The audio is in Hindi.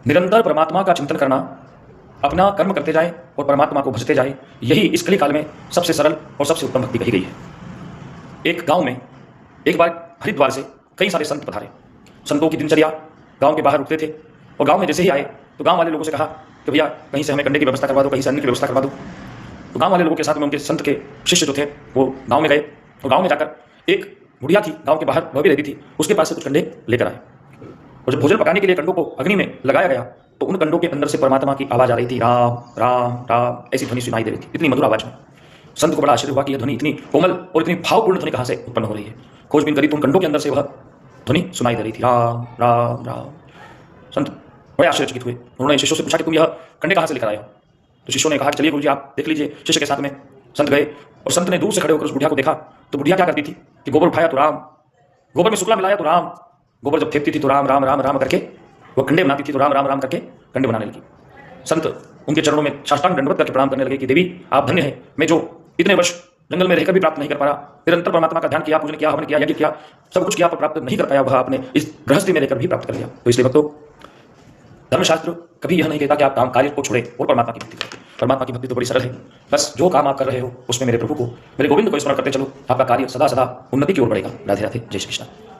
निरंतर परमात्मा का चिंतन करना, अपना कर्म करते जाए और परमात्मा को भजते जाए, यही इस कली काल में सबसे सरल और सबसे उत्तम भक्ति कही गई है। एक गांव में एक बार हरिद्वार से कई सारे संत पधारे। संतों की दिनचर्या गांव के बाहर रुकते थे और गांव में जैसे ही आए तो गांव वाले लोगों से कहा कि भैया कहीं से हमें कंडे की व्यवस्था करवा दो, कहीं से अन्न की व्यवस्था करवा दो। तो गांव वाले लोगों के साथ में उनके संत के शिष्य जो थे वो गांव में गए और गांव में जाकर एक बुढ़िया थी गांव के बाहर, वह भी रहती थी, उसके पास से कुछ कंडे लेकर आए। और जब भोजन पकाने के लिए कंडों को अग्नि में लगाया गया तो उन कंडों के अंदर से परमात्मा की आवाज आ रही थी, राम राम राम, ऐसी ध्वनि सुनाई दे रही थी, इतनी मधुर आवाज में। संत को बड़ा आश्चर्य हुआ कि यह ध्वनि इतनी कोमल और इतनी भावपूर्ण ध्वनि कहाँ से उत्पन्न हो रही है। खोजबीन करी तो उन कंडों के अंदर से वह ध्वनि सुनाई दे रही थी, राम राम राम। संत बड़े आश्चर्यचकित हुए। उन्होंने शिष्यों से पूछा कि तुम यह कंडे कहाँ से लेकर आए हो? तो शिष्यों ने कहा कि चलिए गुरुजी आप देख लीजिए। शिष्य के साथ में संत गए और संत ने दूर से खड़े होकर उस बुढ़िया को देखा तो बुढ़िया क्या करती थी कि गोबर उठाया तो राम, गोबर में शुक्ला मिलाया तो राम, गोबर जब फेंकती थी तो राम राम राम राम करके वो कंडे बनाती थी, तो राम राम राम करके कंडे बनाने लगी। संत उनके चरणों में साष्टांग दंडवत करके प्रणाम करने लगे कि देवी आप धन्य हैं, मैं जो इतने वर्ष जंगल में रहकर भी प्राप्त नहीं कर पाया, निरंतर परमात्मा का ध्यान किया, पूजन किया, हवन किया, यज्ञ किया, सब कुछ किया पर प्राप्त नहीं कर पाया, वह आपने इस गृहस्थी में रहकर भी प्राप्त कर लिया। तो इसलिए भक्तों, धर्मशास्त्र कभी यह नहीं कहता कि आप काम कार्य को छोड़े और परमात्मा की भक्ति करें। परमात्मा की भक्ति तो बड़ी सरल है, बस जो काम आप कर रहे हो उसमें मेरे प्रभु को, मेरे गोविंद को स्मरण करते चलो, आपका कार्य सदा सदा उन्नति की ओर बढ़ेगा। राधे राधे, जय श्री कृष्ण।